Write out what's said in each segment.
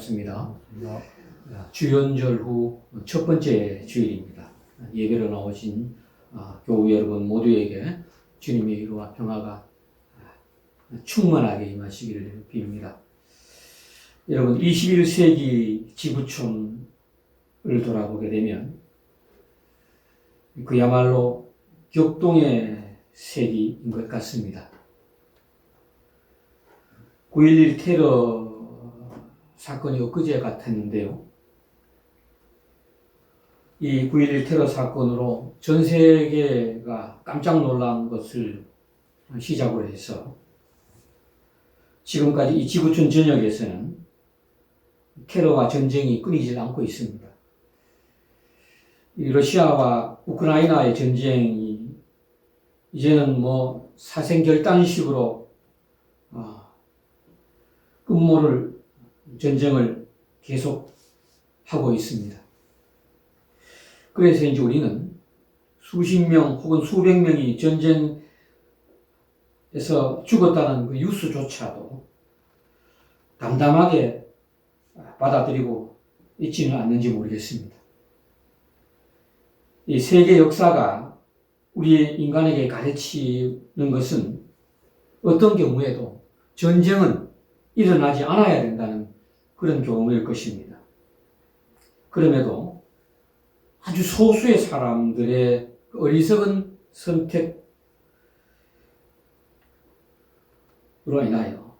반갑습니다. 주연절 후 첫 번째 주일입니다. 예배로 나오신 교우 여러분 모두에게 주님의 위로와 평화가 충만하게 임하시기를 빕니다. 여러분 21세기 지구촌을 돌아보게 되면 그야말로 격동의 세기인 것 같습니다. 9.11 테러 사건이 엊그제 같았는데요. 이 9.11 테러 사건으로 전 세계가 깜짝 놀란 것을 시작으로 해서 지금까지 이 지구촌 전역에서는 테러와 전쟁이 끊이질 않고 있습니다. 이 러시아와 우크라이나의 전쟁이 이제는 사생결단식으로 끝모를 전쟁을 계속하고 있습니다. 그래서 이제 우리는 수십 명 혹은 수백 명이 전쟁에서 죽었다는 그 뉴스조차도 담담하게 받아들이고 있지는 않는지 모르겠습니다. 이 세계 역사가 우리 인간에게 가르치는 것은 어떤 경우에도 전쟁은 일어나지 않아야 된다는 그런 교훈일 것입니다. 그럼에도 아주 소수의 사람들의 어리석은 선택으로 인하여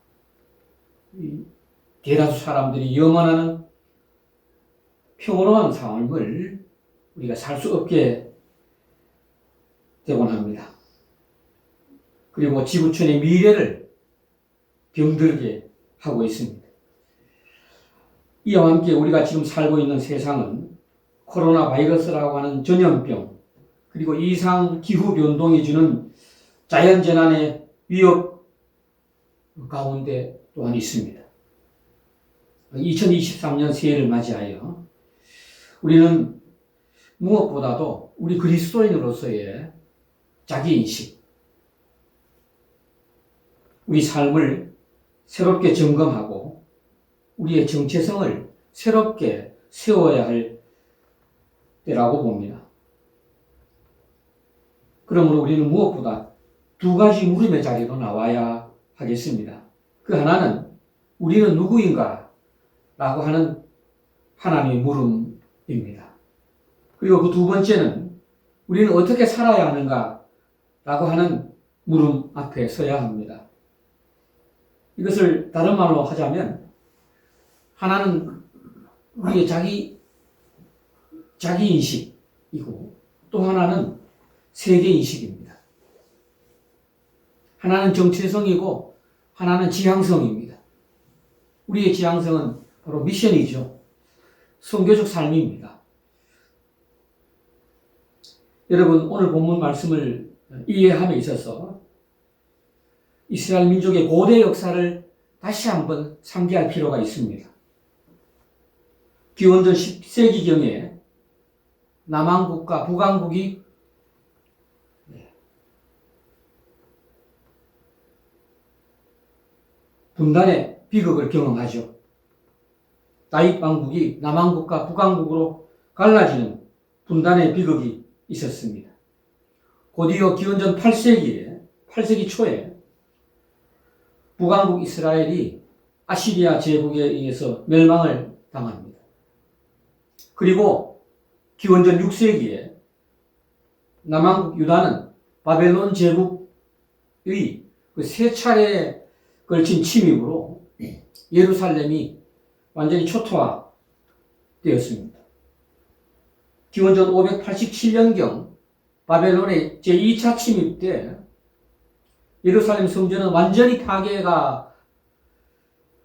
대다수 사람들이 염원하는 평온한 삶을 우리가 살 수 없게 되곤 합니다. 그리고 지구촌의 미래를 병들게 하고 있습니다. 이와 함께 우리가 지금 살고 있는 세상은 코로나 바이러스라고 하는 전염병, 그리고 이상 기후 변동이 주는 자연재난의 위협 가운데 또한 있습니다. 2023년 새해를 맞이하여 우리는 무엇보다도 우리 그리스도인으로서의 자기인식, 우리 삶을 새롭게 점검하고 우리의 정체성을 새롭게 세워야 할 때라고 봅니다. 그러므로 우리는 무엇보다 두 가지 물음의 자리로 나와야 하겠습니다. 그 하나는 우리는 누구인가? 라고 하는 하나님의 물음입니다. 그리고 그 두 번째는 우리는 어떻게 살아야 하는가? 라고 하는 물음 앞에 서야 합니다. 이것을 다른 말로 하자면 하나는 우리의 자기인식이고 또 하나는 세계인식입니다. 하나는 정체성이고 하나는 지향성입니다. 우리의 지향성은 바로 미션이죠. 선교적 삶입니다. 여러분, 오늘 본문 말씀을 이해함에 있어서 이스라엘 민족의 고대 역사를 다시 한번 상기할 필요가 있습니다. 기원전 10세기경에 남왕국과 북왕국이 분단의 비극을 경험하죠. 다윗 왕국이 남왕국과 북왕국으로 갈라지는 분단의 비극이 있었습니다. 곧이어 기원전 8세기 초에 북왕국 이스라엘이 아시리아 제국에 의해서 멸망을 당합니다. 그리고 기원전 6세기에 남왕국 유다는 바벨론 제국의 그 세 차례에 걸친 침입으로 예루살렘이 완전히 초토화되었습니다. 기원전 587년경 바벨론의 제2차 침입 때 예루살렘 성전은 완전히 파괴가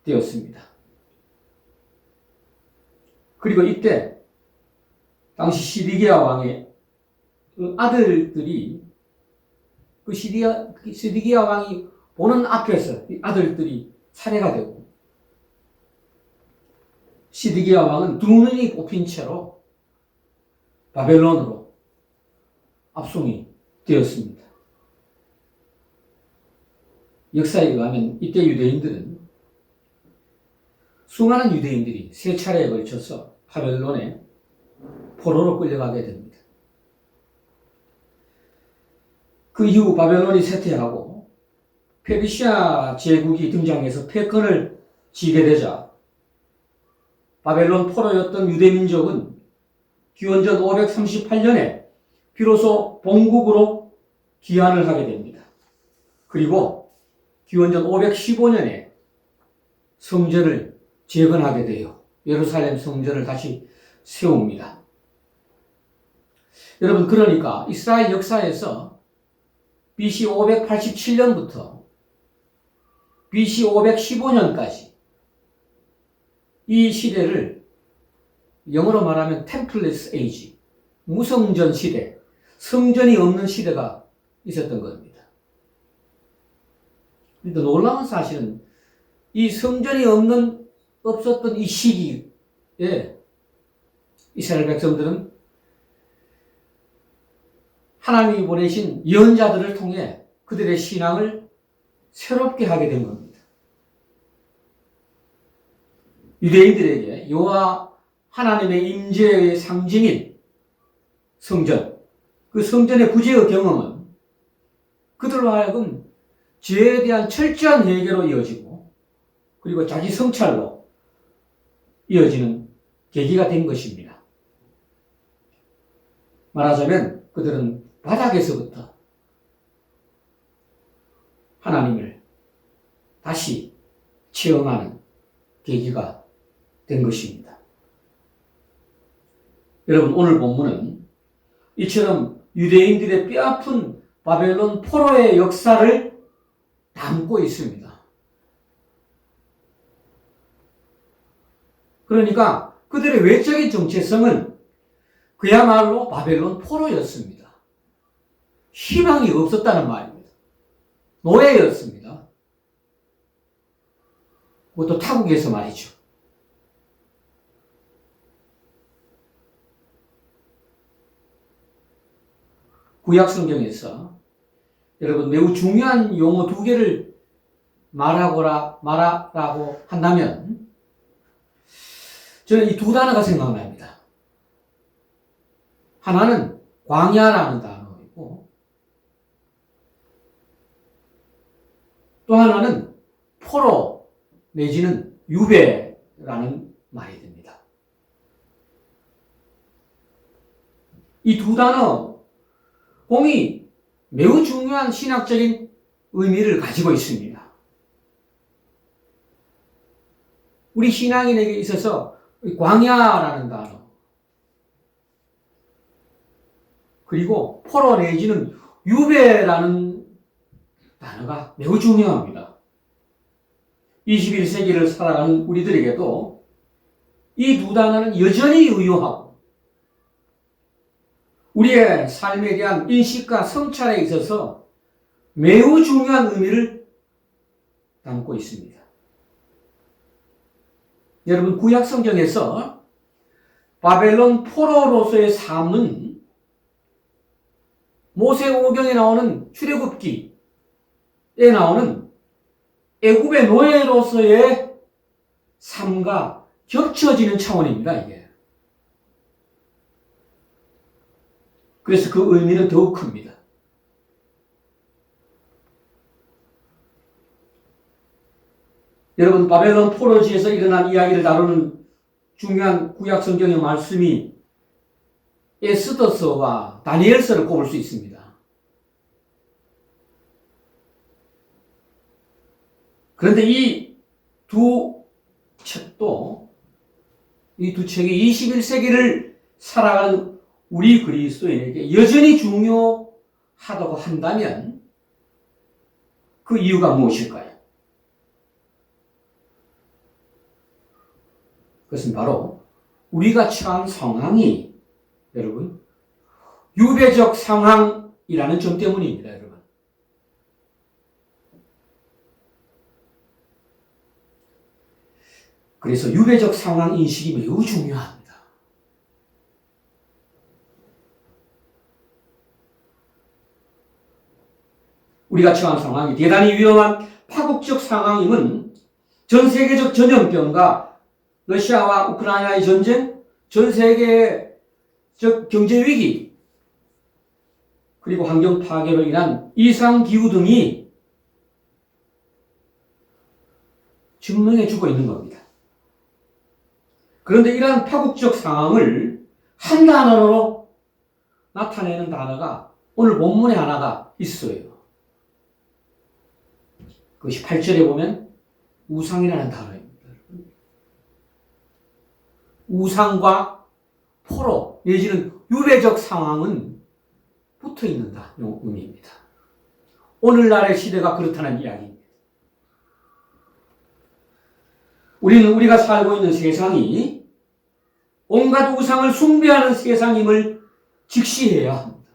되었습니다. 그리고 이때 당시 시디기야 왕의 그 아들들이 시디기야 왕이 보는 앞에서 이 아들들이 살해가 되고 시디기야 왕은 두 눈이 뽑힌 채로 바벨론으로 압송이 되었습니다. 역사에 의하면 이때 유대인들은 수많은 유대인들이 세 차례에 걸쳐서 바벨론에 포로로 끌려가게 됩니다. 그 이후 바벨론이 쇠퇴하고 페르시아 제국이 등장해서 패권을 쥐게 되자 바벨론 포로였던 유대민족은 기원전 538년에 비로소 본국으로 귀환을 하게 됩니다. 그리고 기원전 515년에 성전을 재건하게 돼요. 예루살렘 성전을 다시 세웁니다. 여러분, 그러니까 이스라엘 역사에서 BC 587년부터 BC 515년까지 이 시대를 영어로 말하면 템플레스 에이지, 무성전 시대, 성전이 없는 시대가 있었던 겁니다. 그런데 놀라운 사실은 이 성전이 없었던 이 시기에 이스라엘 백성들은 하나님이 보내신 예언자들을 통해 그들의 신앙을 새롭게 하게 된 겁니다. 유대인들에게 여호와 하나님의 임재의 상징인 성전, 그 성전의 구제의 경험은 그들로 하여금 죄에 대한 철저한 회개로 이어지고 그리고 자기 성찰로 이어지는 계기가 된 것입니다. 말하자면 그들은 바닥에서부터 하나님을 다시 체험하는 계기가 된 것입니다. 여러분, 오늘 본문은 이처럼 유대인들의 뼈아픈 바벨론 포로의 역사를 담고 있습니다. 그러니까 그들의 외적인 정체성은 그야말로 바벨론 포로였습니다. 희망이 없었다는 말입니다. 노예였습니다. 그것도 타국에서 말이죠. 구약 성경에서 여러분 매우 중요한 용어 두 개를 말하라고 한다면 저는 이 두 단어가 생각납니다. 하나는 광야라는 단어이고 또 하나는 포로 내지는 유배라는 말이 됩니다. 이 두 단어 공이 매우 중요한 신학적인 의미를 가지고 있습니다. 우리 신앙인에게 있어서 광야라는 단어 그리고 포로 내지는 유배라는 단어가 매우 중요합니다. 21세기를 살아가는 우리들에게도 이 두 단어는 여전히 유효하고 우리의 삶에 대한 인식과 성찰에 있어서 매우 중요한 의미를 담고 있습니다. 여러분, 구약 성경에서 바벨론 포로로서의 삶은 모세오경에 나오는 출애굽기에 나오는 애굽의 노예로서의 삶과 겹쳐지는 차원입니다, 이게. 그래서 그 의미는 더욱 큽니다. 여러분, 바벨론 포로지에서 일어난 이야기를 다루는 중요한 구약 성경의 말씀이 에스더서와 다니엘서를 꼽을 수 있습니다. 그런데 이 두 책도, 이 두 책이 21세기를 살아가는 우리 그리스도인에게 여전히 중요하다고 한다면 그 이유가 무엇일까요? 그것은 바로 우리가 처한 상황이 여러분 유배적 상황이라는 점 때문입니다. 여러분. 그래서 유배적 상황 인식이 매우 중요합니다. 우리가 처한 상황이 대단히 위험한 파국적 상황임은 전 세계적 전염병과 러시아와 우크라이나의 전쟁, 전 세계의 경제 위기, 그리고 환경 파괴로 인한 이상기후 등이 증명해 주고 있는 겁니다. 그런데 이러한 파국적 상황을 한 단어로 나타내는 단어가 오늘 본문에 하나가 있어요. 그것이 8절에 보면 우상이라는 단어입니다. 우상과 포로 내지는 유배적 상황은 붙어 있는다. 이 의미입니다. 오늘날의 시대가 그렇다는 이야기입니다. 우리가 살고 있는 세상이 온갖 우상을 숭배하는 세상임을 직시해야 합니다.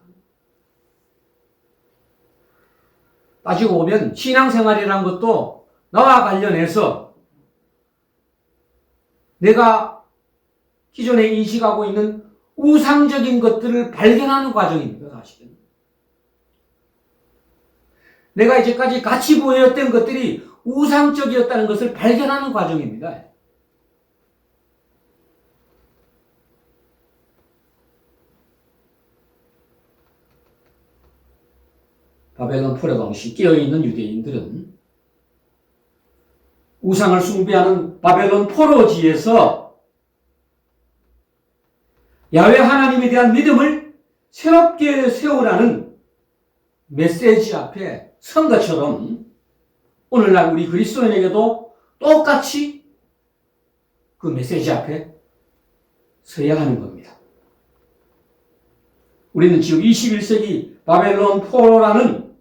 따지고 보면 신앙생활이라는 것도 나와 관련해서 내가 기존에 인식하고 있는 우상적인 것들을 발견하는 과정입니다. 사실은. 내가 이제까지 같이 보였던 것들이 우상적이었다는 것을 발견하는 과정입니다. 바벨론 포로 당시 깨어있는 유대인들은 우상을 숭배하는 바벨론 포로지에서 야훼 하나님에 대한 믿음을 새롭게 세우라는 메시지 앞에 선 것처럼 오늘날 우리 그리스도인에게도 똑같이 그 메시지 앞에 서야 하는 겁니다. 우리는 지금 21세기 바벨론 포로라는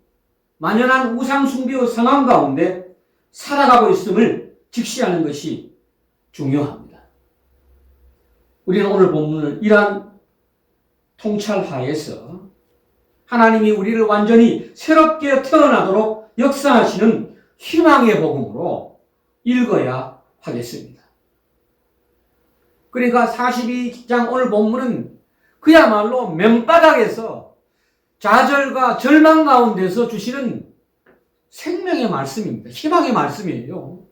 만연한 우상 숭배의 상황 가운데 살아가고 있음을 직시하는 것이 중요합니다. 우리는 오늘 본문을 이러한 통찰하에서 하나님이 우리를 완전히 새롭게 태어나도록 역사하시는 희망의 복음으로 읽어야 하겠습니다. 그러니까 42장 오늘 본문은 그야말로 맨바닥에서 좌절과 절망 가운데서 주시는 생명의 말씀입니다. 희망의 말씀이에요.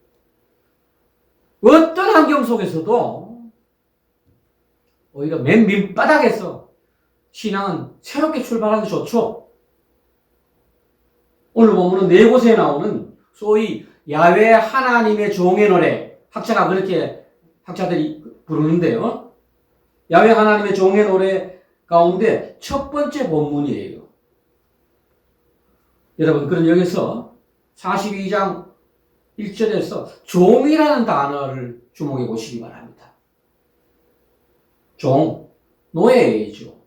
어떤 환경 속에서도 오히려 맨 밑바닥에서 신앙은 새롭게 출발하기 좋죠. 오늘 보면은 네 곳에 나오는 소위 야훼 하나님의 종의 노래, 학자들이 부르는데요. 야훼 하나님의 종의 노래 가운데 첫 번째 본문이에요. 여러분, 그럼 여기서 42장 1절에서 종이라는 단어를 주목해 보시기 바랍니다. 종, 노예이죠.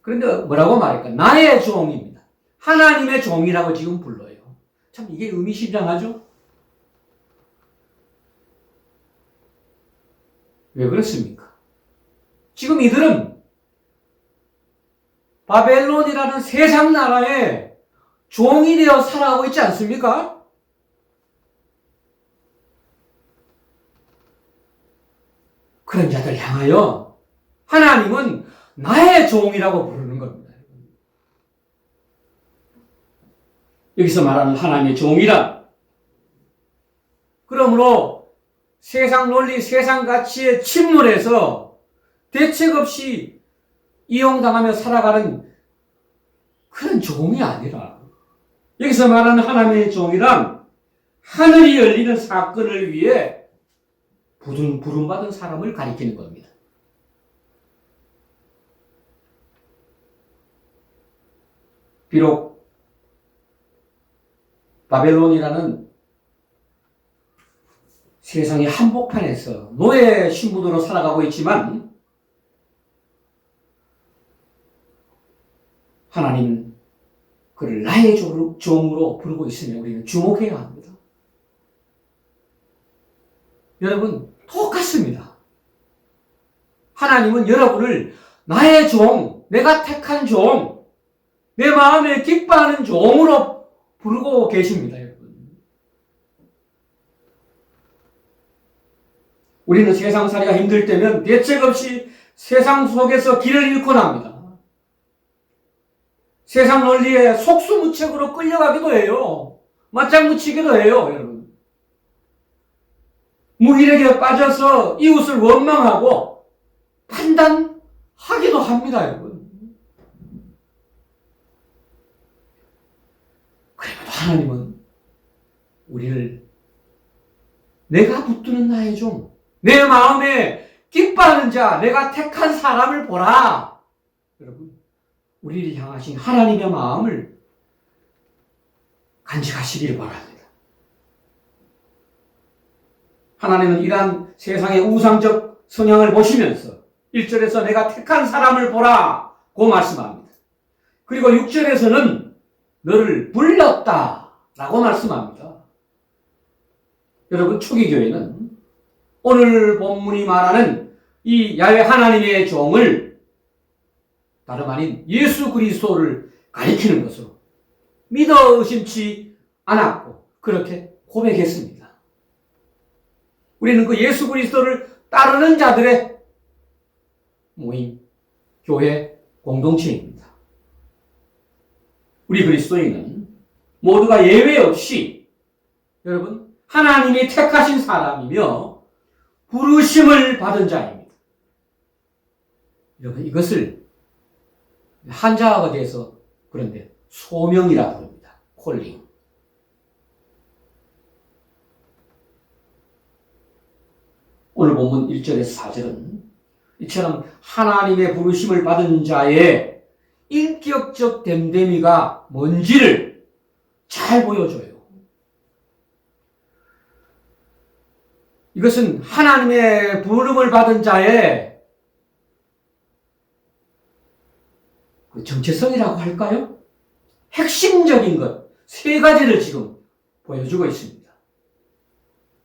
그런데 뭐라고 말할까? 나의 종입니다. 하나님의 종이라고 지금 불러요. 참 이게 의미심장하죠? 왜 그렇습니까? 지금 이들은 바벨론이라는 세상 나라의 종이 되어 살아가고 있지 않습니까? 그런 자들 향하여 하나님은 나의 종이라고 부르는 겁니다. 여기서 말하는 하나님의 종이란 그러므로 세상 논리, 세상 가치에 침몰해서 대책 없이 이용당하며 살아가는 그런 종이 아니라 여기서 말하는 하나님의 종이란 하늘이 열리는 사건을 위해 부름받은 사람을 가리키는 겁니다. 비록 바벨론이라는 세상의 한복판에서 노예 신분으로 살아가고 있지만 하나님은 그를 나의 종으로 부르고 있으며 우리는 주목해야 합니다. 여러분, 똑같습니다. 하나님은 여러분을 나의 종, 내가 택한 종, 내 마음에 기뻐하는 종으로 부르고 계십니다, 여러분. 우리는 세상살이가 힘들 때면 대책 없이 세상 속에서 길을 잃고 납니다. 세상 논리에 속수무책으로 끌려가기도 해요. 맞장구 치기도 해요, 여러분. 무기력에 빠져서 이웃을 원망하고 판단하기도 합니다, 여러분. 그래도 하나님은 우리를 내가 붙드는 나의 종, 내 마음에 기뻐하는 자, 내가 택한 사람을 보라. 여러분, 우리를 향하신 하나님의 마음을 간직하시기를 바랍니다. 하나님은 이러한 세상의 우상적 성향을 보시면서 1절에서 내가 택한 사람을 보라 고 말씀합니다. 그리고 6절에서는 너를 불렀다 라고 말씀합니다. 여러분, 초기 교회는 오늘 본문이 말하는 이 야훼 하나님의 종을 다름 아닌 예수 그리스도를 가리키는 것으로 믿어 의심치 않았고 그렇게 고백했습니다. 우리는 그 예수 그리스도를 따르는 자들의 모임, 교회 공동체입니다. 우리 그리스도인은 모두가 예외 없이 여러분 하나님이 택하신 사람이며 부르심을 받은 자입니다. 여러분 이것을 한자어가 돼서 그런데 소명이라 부릅니다. 콜링. 오늘 본문 1절에서 4절은 이처럼 하나님의 부르심을 받은 자의 인격적 됨됨이가 뭔지를 잘 보여줘요. 이것은 하나님의 부름을 받은 자의 그 정체성이라고 할까요? 핵심적인 것, 세 가지를 지금 보여주고 있습니다.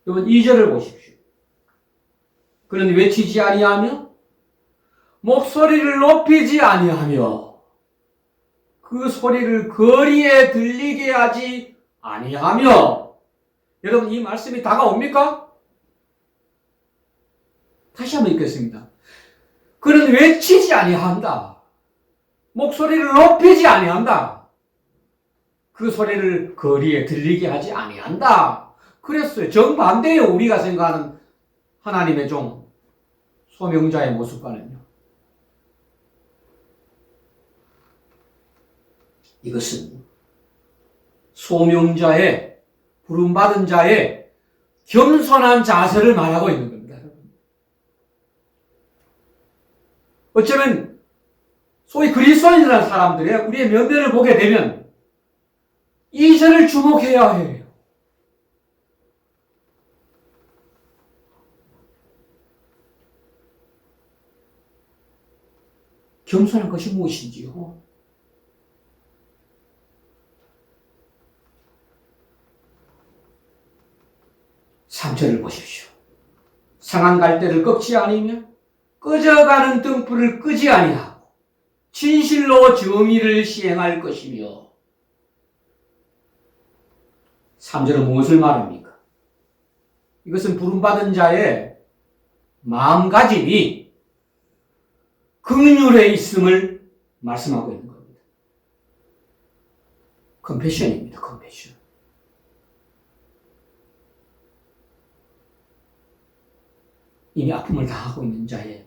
여러분 2절을 보십시오. 그는 외치지 아니하며 목소리를 높이지 아니하며 그 소리를 거리에 들리게 하지 아니하며. 여러분 이 말씀이 다가옵니까? 다시 한번 읽겠습니다. 그는 외치지 아니한다. 목소리를 높이지 아니한다. 그 소리를 거리에 들리게 하지 아니한다. 그랬어요. 정반대예요. 우리가 생각하는 하나님의 종, 소명자의 모습과는요. 이것은 소명자의, 부름받은 자의 겸손한 자세를 말하고 있는 겁니다. 어쩌면 소위 그리스도인이라는 사람들의 우리의 면면을 보게 되면 이 절을 주목해야 해요. 겸손한 것이 무엇인지요? 삼절을 보십시오. 상한 갈대를 꺾지 아니며 꺼져가는 등불을 끄지 아니하고 진실로 정의를 시행할 것이며. 3절은 무엇을 말합니까? 이것은 부름받은 자의 마음가짐이 긍휼에 있음을 말씀하고 있는 겁니다. 컴패션입니다. 컴패션. 이미 아픔을 당하고 있는 자의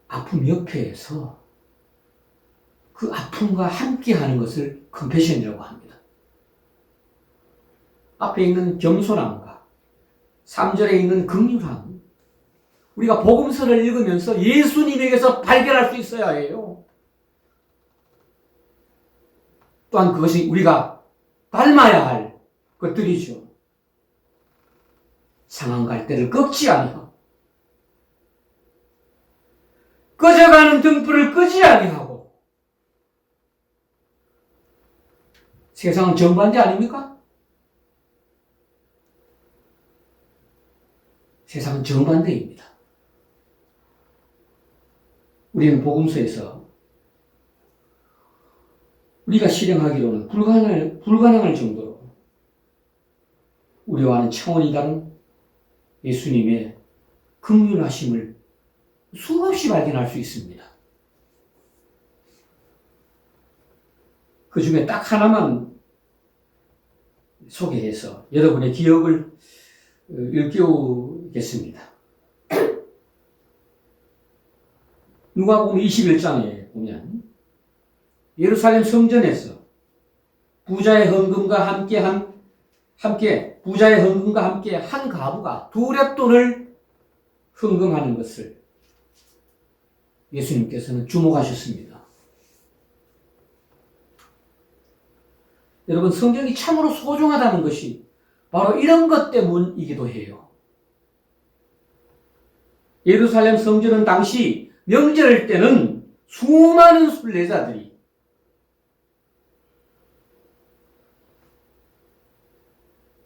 아픔 옆에서 그 아픔과 함께하는 것을 컴패션이라고 합니다. 앞에 있는 겸손함과 3절에 있는 긍휼함, 우리가 복음서를 읽으면서 예수님에게서 발견할 수 있어야 해요. 또한 그것이 우리가 닮아야 할 것들이죠. 상한 갈대를 꺾지 아니하고 꺼져가는 등불을 끄지 아니하고. 세상은 정반대 아닙니까? 세상은 정반대입니다. 우리는 복음서에서 우리가 실행하기로는 불가능할 정도로 우리와는 차원이 다른 예수님의 긍휼하심을 수없이 발견할 수 있습니다. 그 중에 딱 하나만 소개해서 여러분의 기억을 일깨우겠습니다. 누가복음 21장에 보면 예루살렘 성전에서 부자의 헌금과 함께 한 가부가 두 렙돈을 헌금하는 것을 예수님께서는 주목하셨습니다. 여러분, 성경이 참으로 소중하다는 것이 바로 이런 것 때문이기도 해요. 예루살렘 성전은 당시 명절 때는 수많은 순례자들이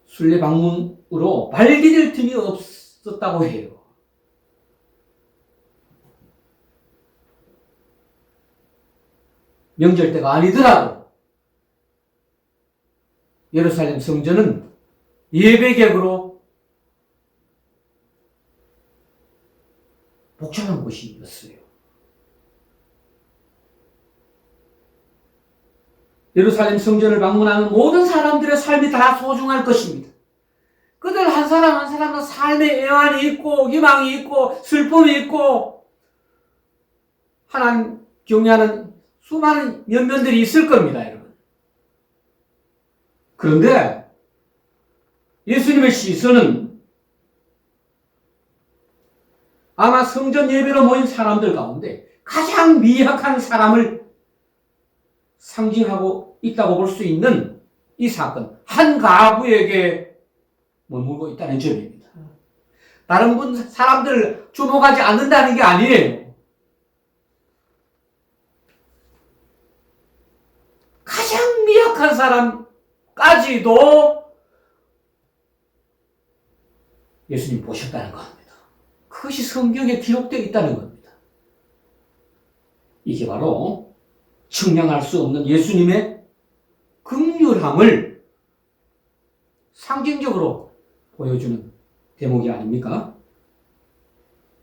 순례 방문으로 발 디딜 틈이 없었다고 해요. 명절 때가 아니더라도 예루살렘 성전은 예배객으로 복잡한 곳이었어요. 예루살렘 성전을 방문하는 모든 사람들의 삶이 다 소중할 것입니다. 그들 한 사람 한 사람은 삶의 애환이 있고 희망이 있고 슬픔이 있고 하나님 경외하는 수많은 면면들이 있을 겁니다, 여러분. 그런데 예수님의 시선은 아마 성전 예배로 모인 사람들 가운데 가장 미약한 사람을 상징하고 있다고 볼 수 있는 이 사건, 한 가부에게 머물고 있다는 점입니다. 다른 사람들 주목하지 않는다는 게 아니에요. 가장 미약한 사람까지도 예수님 보셨다는 겁니다. 그것이 성경에 기록되어 있다는 겁니다. 이게 바로 측량할 수 없는 예수님의 긍휼함을 상징적으로 보여주는 대목이 아닙니까?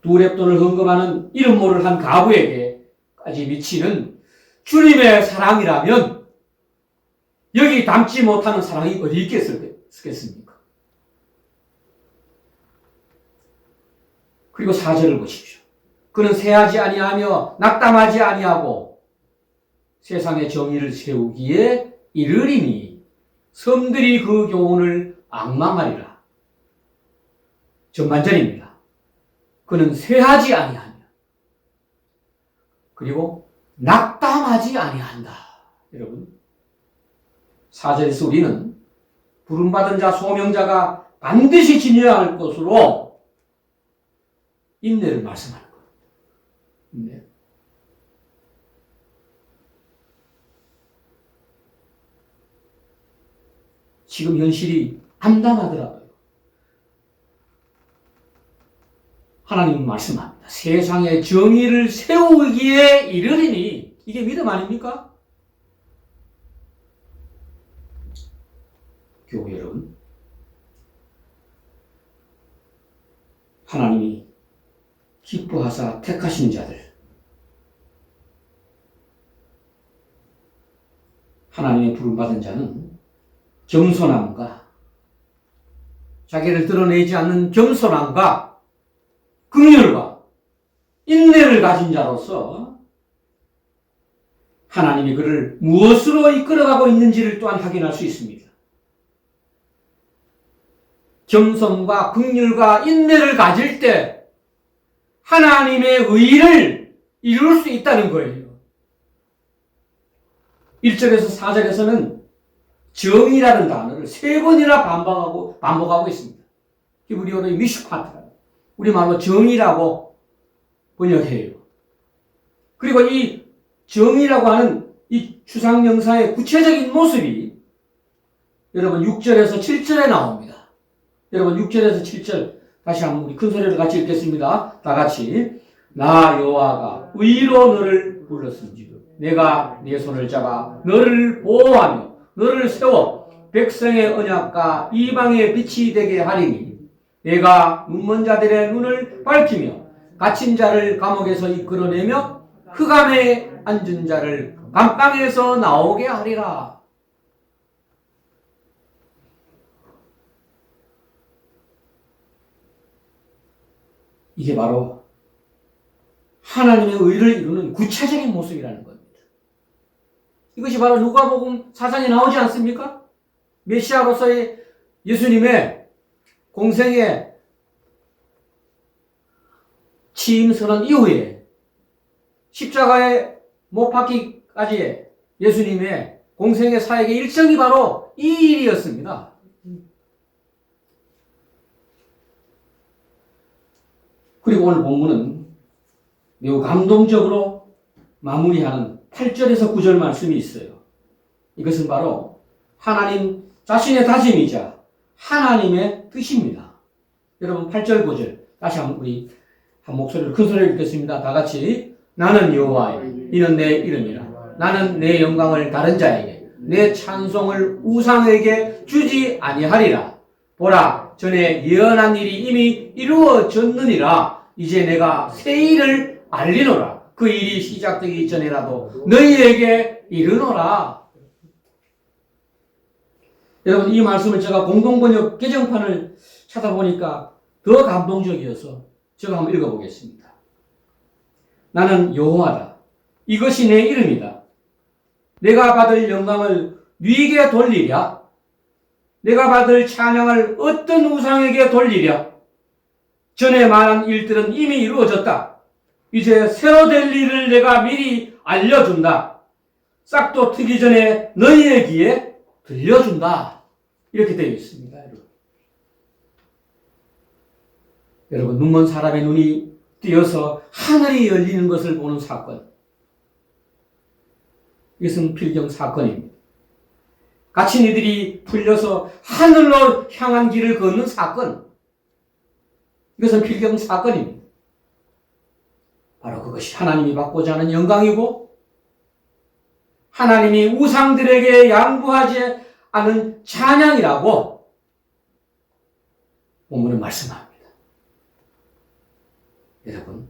두 렙돈을 헌금하는 이름 모를 한 가부에게까지 미치는 주님의 사랑이라면 여기 담지 못하는 사랑이 어디 있겠습니까? 그리고 4절을 보십시오. 그는 세하지 아니하며 낙담하지 아니하고 세상의 정의를 세우기에 이르리니 섬들이 그 교훈을 앙망하리라. 전반전입니다. 그는 쇠하지 아니하며 그리고 낙담하지 아니한다. 여러분, 4절에서 우리는 부름받은 자 소명자가 반드시 지녀야 할 것으로 인내를 말씀하는 겁니다. 인내. 지금 현실이 암담하더라고요. 하나님은 말씀합니다. 세상의 정의를 세우기에 이르리니, 이게 믿음 아닙니까? 교회 여러분, 하나님이 기뻐하사 택하신 자들, 하나님의 부름받은 자는 겸손함과 자기를 드러내지 않는 겸손함과 긍휼과 인내를 가진 자로서 하나님이 그를 무엇으로 이끌어가고 있는지를 또한 확인할 수 있습니다. 겸손과 긍휼과 인내를 가질 때 하나님의 의를 이룰 수 있다는 거예요. 1절에서 4절에서는 정의라는 단어를 3번이나 반복하고 있습니다. 히브리어로 미슈파트라, 우리말로 정의라고 번역해요. 그리고 이 정의라고 하는 이 추상명사의 구체적인 모습이 여러분 6절에서 7절에 나옵니다. 여러분 6절에서 7절 다시 한번 우리 큰 소리로 같이 읽겠습니다. 다 같이. 나 여호와가 의로 너를 불렀은지도 내가 네 손을 잡아 너를 보호하며 너를 세워 백성의 언약과 이방의 빛이 되게 하리니 내가 눈먼 자들의 눈을 밝히며 갇힌 자를 감옥에서 이끌어내며 흑암에 앉은 자를 감방에서 나오게 하리라. 이게 바로 하나님의 의를 이루는 구체적인 모습이라는 겁니다. 이것이 바로 누가복음 4장에 나오지 않습니까? 메시아로서의 예수님의 공생의 취임 선언 이후에 십자가에 못 박히기까지의 예수님의 공생의 사역의 일정이 바로 이 일이었습니다. 그리고 오늘 본문은 매우 감동적으로 마무리하는 8절에서 9절 말씀이 있어요. 이것은 바로 하나님 자신의 다짐이자 하나님의 뜻입니다. 여러분 8절 9절 다시 한번 우리 한 목소리로 큰 소리를 읽겠습니다. 다 같이 나는 여호와 이는 내 이름이라 나는 내 영광을 다른 자에게 내 찬송을 우상에게 주지 아니하리라. 보라 전에 예언한 일이 이미 이루어졌느니라. 이제 내가 새 일을 알리노라. 그 일이 시작되기 전에라도 너희에게 이르노라. 여러분 이 말씀을 제가 공동번역 개정판을 찾아보니까 더 감동적이어서 제가 한번 읽어보겠습니다. 나는 여호와다. 이것이 내 이름이다. 내가 받을 영광을 네게 돌리랴. 내가 받을 찬양을 어떤 우상에게 돌리랴. 전에 말한 일들은 이미 이루어졌다. 이제 새로 될 일을 내가 미리 알려준다. 싹도 트기 전에 너희의 귀에 들려준다. 이렇게 되어 있습니다. 여러분 눈먼 사람의 눈이 띄어서 하늘이 열리는 것을 보는 사건. 이것은 필경 사건입니다. 갇힌 이들이 풀려서 하늘로 향한 길을 걷는 사건. 이것은 필경 사건입니다. 바로 그것이 하나님이 받고자 하는 영광이고 하나님이 우상들에게 양보하지 않은 찬양이라고 본문은 말씀합니다. 여러분,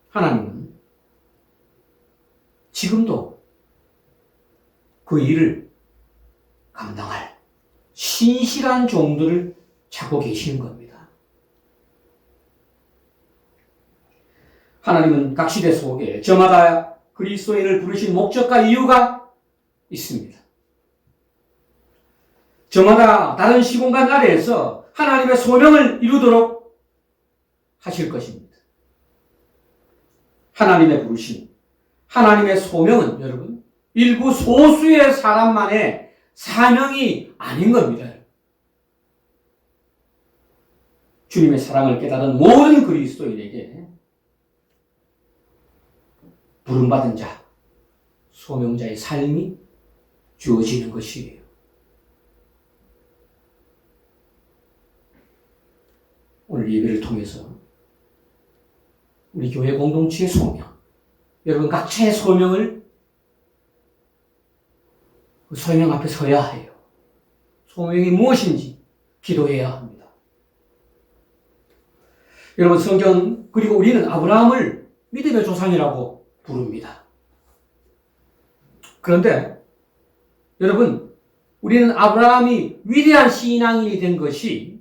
하나님은 지금도 그 일을 감당할 신실한 종들을 찾고 계시는 겁니다. 하나님은 각 시대 속에 저마다 그리스도인을 부르신 목적과 이유가 있습니다. 저마다 다른 시공간 아래에서 하나님의 소명을 이루도록 하실 것입니다. 하나님의 부르심, 하나님의 소명은 여러분 일부 소수의 사람만의 사명이 아닌 겁니다. 주님의 사랑을 깨달은 모든 그리스도인에게 부름받은 자, 소명자의 삶이 주어지는 것이에요. 오늘 예배를 통해서 우리 교회 공동체의 소명, 여러분 각자의 소명을 그 소명 앞에 서야 해요. 소명이 무엇인지 기도해야 합니다. 여러분 성경 그리고 우리는 아브라함을 믿음의 조상이라고 부릅니다. 그런데 여러분 우리는 아브라함이 위대한 신앙인이 된 것이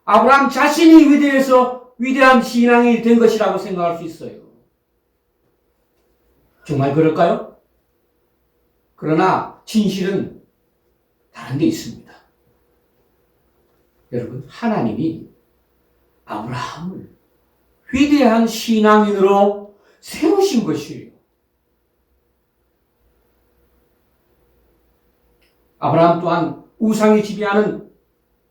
아브라함 자신이 위대해서 위대한 신앙이 된 것이라고 생각할 수 있어요. 정말 그럴까요? 그러나 진실은 다른 데 있습니다. 여러분, 하나님이 아브라함을 위대한 신앙인으로 세우신 것이에요. 아브라함 또한 우상이 지배하는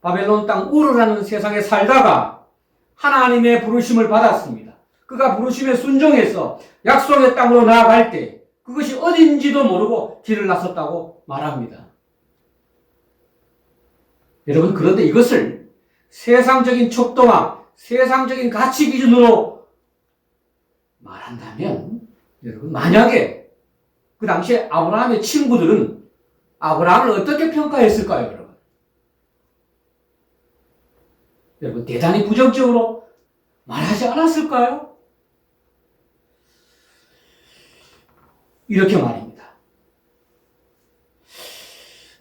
바벨론 땅 우르라는 세상에 살다가 하나님의 부르심을 받았습니다. 그가 부르심에 순종해서 약속의 땅으로 나아갈 때 그것이 어딘지도 모르고 길을 나섰다고 말합니다. 여러분 그런데 이것을 세상적인 척도와 세상적인 가치 기준으로 말한다면 여러분 만약에 그 당시에 아브라함의 친구들은 아브라함을 어떻게 평가했을까요? 여러분 대단히 부정적으로 말하지 않았을까요? 이렇게 말입니다.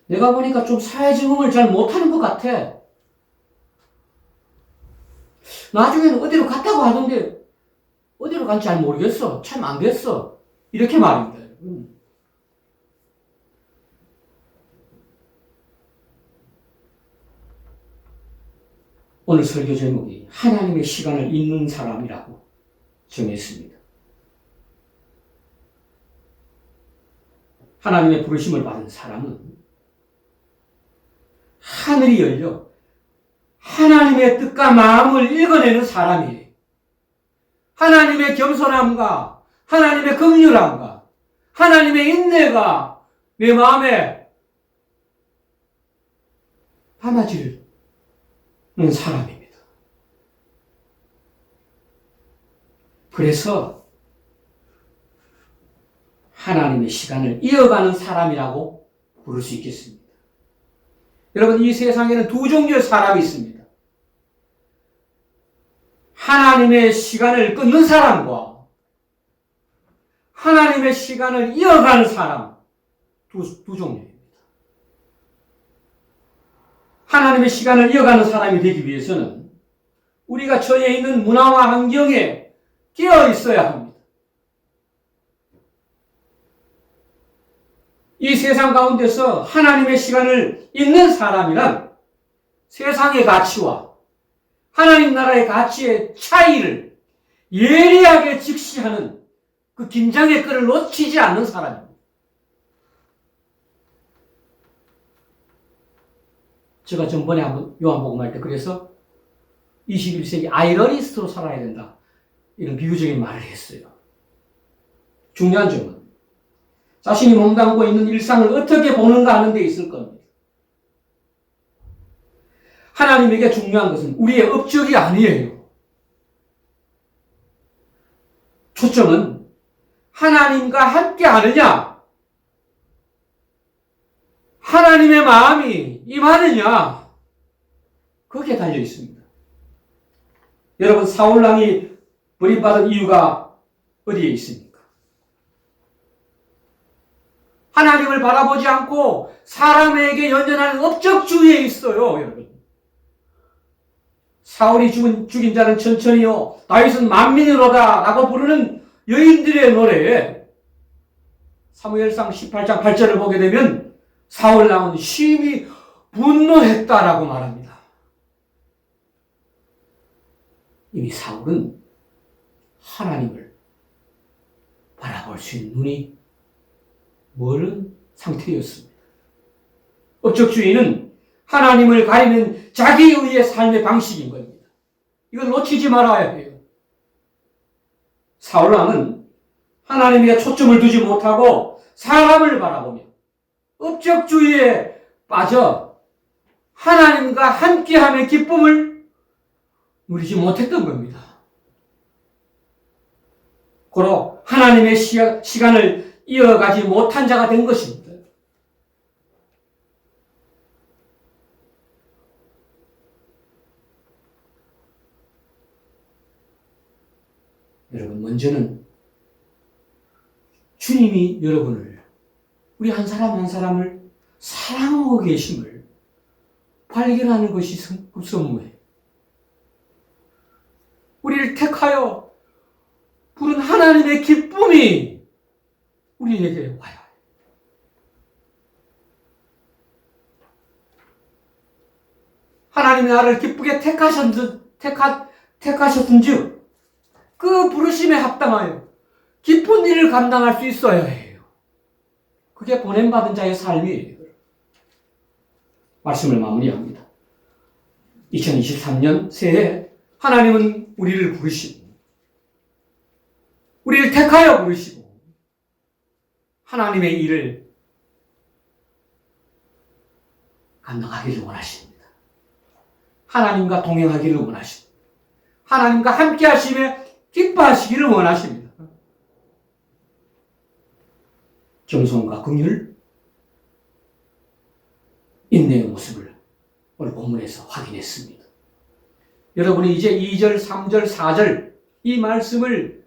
내가 보니까 좀 사회 적응을 잘 못하는 것 같아. 나중에는 어디로 갔다고 하던데 어디로 간지 잘 모르겠어. 참 안 됐어. 이렇게 말입니다. 오늘 설교 제목이 하나님의 시간을 잇는 사람이라고 정했습니다. 하나님의 부르심을 받은 사람은 하늘이 열려 하나님의 뜻과 마음을 읽어내는 사람이에요. 하나님의 겸손함과 하나님의 긍휼함과 하나님의 인내가 내 마음에 담아지는 사람입니다. 그래서 하나님의 시간을 이어가는 사람이라고 부를 수 있겠습니다. 여러분, 이 세상에는 두 종류의 사람이 있습니다. 하나님의 시간을 끊는 사람과 하나님의 시간을 이어가는 사람, 두 종류입니다. 하나님의 시간을 이어가는 사람이 되기 위해서는 우리가 처해 있는 문화와 환경에 깨어 있어야 합니다. 이 세상 가운데서 하나님의 시간을 잇는 사람이란 세상의 가치와 하나님 나라의 가치의 차이를 예리하게 직시하는 그 긴장의 끈을 놓치지 않는 사람입니다. 제가 전번에 한번 요한복음 할 때 그래서 21세기 아이러니스트로 살아야 된다. 이런 비유적인 말을 했어요. 중요한 점은 자신이 몸담고 있는 일상을 어떻게 보는가 하는 데 있을 겁니다. 하나님에게 중요한 것은 우리의 업적이 아니에요. 초점은 하나님과 함께 하느냐, 하나님의 마음이 임하느냐, 거기에 달려 있습니다. 여러분, 사울왕이 버림받은 이유가 어디에 있습니까? 하나님을 바라보지 않고 사람에게 연연하는 업적주의에 있어요, 여러분. 사울이 죽인 자는 천천히요, 다윗은 만민으로다 라고 부르는 여인들의 노래에 사무엘상 18장 8절을 보게 되면 사울왕은 심히 분노했다라고 말합니다. 이미 사울은 하나님을 바라볼 수 있는 눈이 멀은 상태였습니다. 업적주의는 하나님을 가리는 자기의 삶의 방식인 겁니다. 이걸 놓치지 말아야 해요. 사울왕은 하나님에게 초점을 두지 못하고 사람을 바라보며 업적주의에 빠져 하나님과 함께함의 기쁨을 누리지 못했던 겁니다. 고로 하나님의 시간을 이어가지 못한 자가 된 것입니다. 여러분, 먼저는 주님이 여러분을, 우리 한 사람 한 사람을 사랑하고 계심을 발견하는 것이 급선무예요. 우리를 택하여 부른 하나님의 기쁨이 우리에게 와야 해요. 하나님이 나를 기쁘게 택하셨은즉 그 부르심에 합당하여 기쁜 일을 감당할 수 있어야 해요. 그게 보냄받은 자의 삶이에요. 말씀을 마무리합니다. 2023년 새해 하나님은 우리를 부르시고 우리를 택하여 부르시고 하나님의 일을 감당하기를 원하십니다. 하나님과 동행하기를 원하십니다. 하나님과 함께 하시며 기뻐하시기를 원하십니다. 겸손과 긍휼, 인내의 모습을 오늘 본문에서 확인했습니다. 여러분이 이제 2절, 3절, 4절 이 말씀을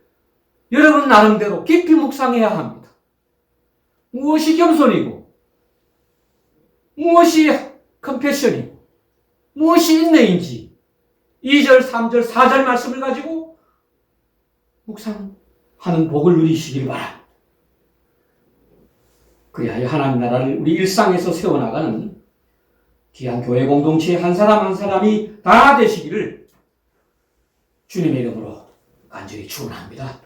여러분 나름대로 깊이 묵상해야 합니다. 무엇이 겸손이고 무엇이 컴패션이고 무엇이 인내인지 2절, 3절, 4절 말씀을 가지고 묵상하는 복을 누리시길 바라. 그리하여 하나님 나라를 우리 일상에서 세워나가는 귀한 교회 공동체의 한 사람 한 사람이 다 되시기를 주님의 이름으로 간절히 축원합니다.